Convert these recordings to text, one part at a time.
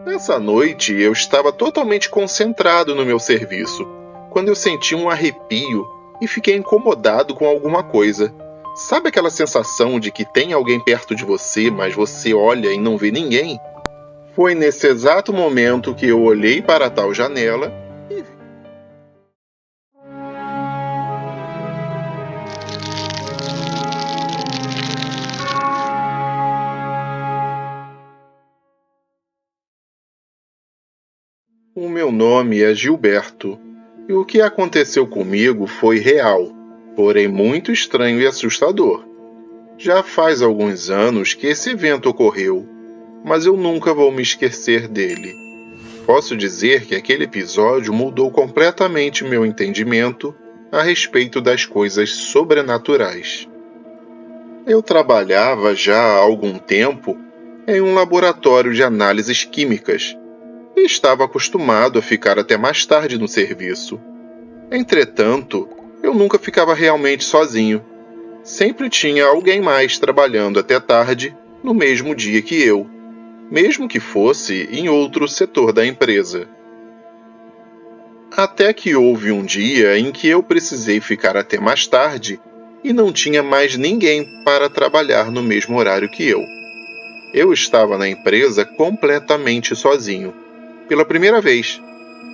Nessa noite, eu estava totalmente concentrado no meu serviço, quando eu senti um arrepio e fiquei incomodado com alguma coisa. Sabe aquela sensação de que tem alguém perto de você, mas você olha e não vê ninguém? Foi nesse exato momento que eu olhei para a tal janela e vi. O meu nome é Gilberto, e o que aconteceu comigo foi real, porém muito estranho e assustador. Já faz alguns anos que esse evento ocorreu, mas eu nunca vou me esquecer dele. Posso dizer que aquele episódio mudou completamente meu entendimento a respeito das coisas sobrenaturais. Eu trabalhava já há algum tempo em um laboratório de análises químicas e estava acostumado a ficar até mais tarde no serviço. Entretanto, eu nunca ficava realmente sozinho. Sempre tinha alguém mais trabalhando até tarde no mesmo dia que eu, mesmo que fosse em outro setor da empresa. Até que houve um dia em que eu precisei ficar até mais tarde e não tinha mais ninguém para trabalhar no mesmo horário que eu. Eu estava na empresa completamente sozinho, pela primeira vez.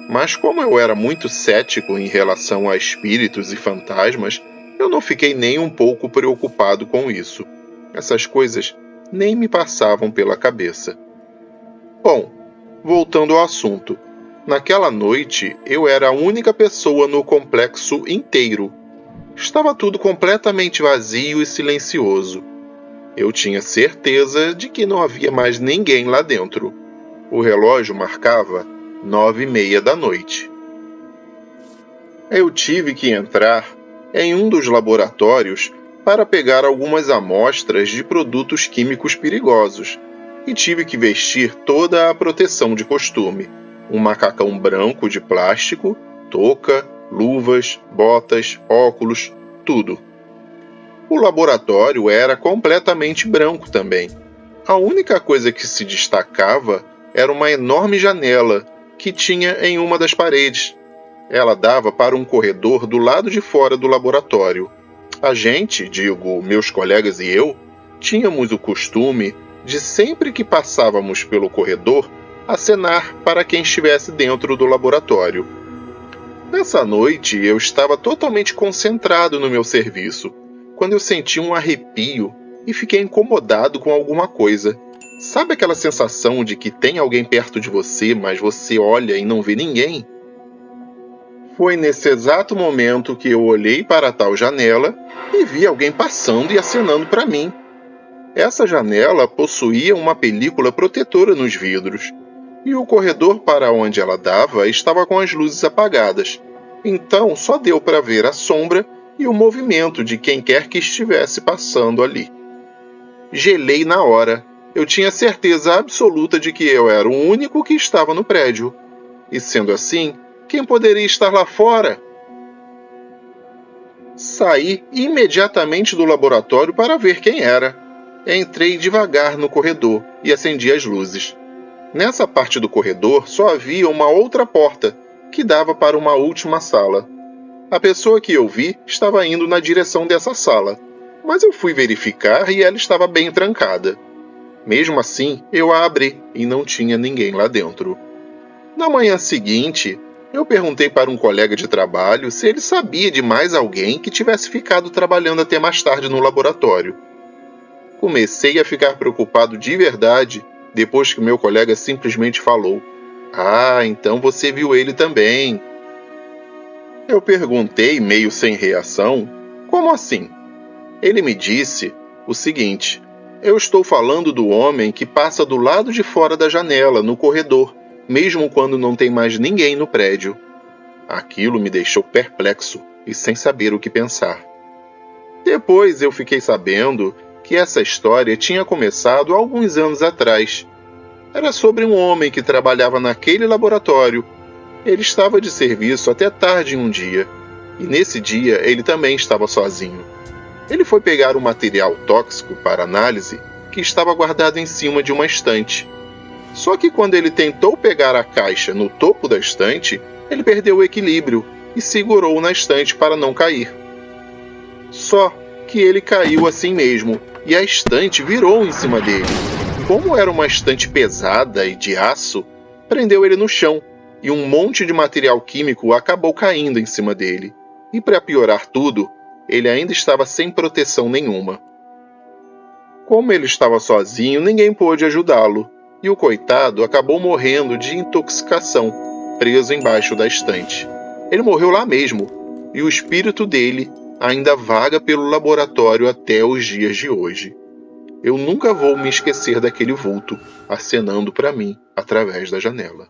Mas como eu era muito cético em relação a espíritos e fantasmas, eu não fiquei nem um pouco preocupado com isso. Essas coisas nem me passavam pela cabeça. Bom, voltando ao assunto. Naquela noite, eu era a única pessoa no complexo inteiro. Estava tudo completamente vazio e silencioso. Eu tinha certeza de que não havia mais ninguém lá dentro. O relógio marcava 9:30 da noite. Eu tive que entrar em um dos laboratórios para pegar algumas amostras de produtos químicos perigosos e tive que vestir toda a proteção de costume: um macacão branco de plástico, touca, luvas, botas, óculos, tudo. O laboratório era completamente branco também. A única coisa que se destacava era uma enorme janela que tinha em uma das paredes. Ela dava para um corredor do lado de fora do laboratório. A gente, digo, meus colegas e eu, tínhamos o costume de sempre que passávamos pelo corredor, acenar para quem estivesse dentro do laboratório. Nessa noite, eu estava totalmente concentrado no meu serviço, quando eu senti um arrepio e fiquei incomodado com alguma coisa. Sabe aquela sensação de que tem alguém perto de você, mas você olha e não vê ninguém? Foi nesse exato momento que eu olhei para a tal janela e vi alguém passando e acenando para mim. Essa janela possuía uma película protetora nos vidros, e o corredor para onde ela dava estava com as luzes apagadas, então só deu para ver a sombra e o movimento de quem quer que estivesse passando ali. Gelei na hora. Eu tinha certeza absoluta de que eu era o único que estava no prédio. E sendo assim, quem poderia estar lá fora? Saí imediatamente do laboratório para ver quem era. Entrei devagar no corredor e acendi as luzes. Nessa parte do corredor só havia uma outra porta, que dava para uma última sala. A pessoa que eu vi estava indo na direção dessa sala, mas eu fui verificar e ela estava bem trancada. Mesmo assim, eu a abri e não tinha ninguém lá dentro. Na manhã seguinte, eu perguntei para um colega de trabalho se ele sabia de mais alguém que tivesse ficado trabalhando até mais tarde no laboratório. Comecei a ficar preocupado de verdade depois que meu colega simplesmente falou: "Ah, então você viu ele também." Eu perguntei, meio sem reação: "Como assim?" Ele me disse o seguinte: "Eu estou falando do homem que passa do lado de fora da janela, no corredor, mesmo quando não tem mais ninguém no prédio." Aquilo me deixou perplexo e sem saber o que pensar. Depois eu fiquei sabendo que essa história tinha começado há alguns anos atrás. Era sobre um homem que trabalhava naquele laboratório. Ele estava de serviço até tarde um dia, e nesse dia ele também estava sozinho. Ele foi pegar um material tóxico para análise que estava guardado em cima de uma estante. Só que quando ele tentou pegar a caixa no topo da estante, ele perdeu o equilíbrio e segurou na estante para não cair. Só que ele caiu assim mesmo e a estante virou em cima dele. Como era uma estante pesada e de aço, prendeu ele no chão e um monte de material químico acabou caindo em cima dele. E para piorar tudo, ele ainda estava sem proteção nenhuma. Como ele estava sozinho, ninguém pôde ajudá-lo, e o coitado acabou morrendo de intoxicação, preso embaixo da estante. Ele morreu lá mesmo, e o espírito dele ainda vaga pelo laboratório até os dias de hoje. Eu nunca vou me esquecer daquele vulto acenando para mim através da janela.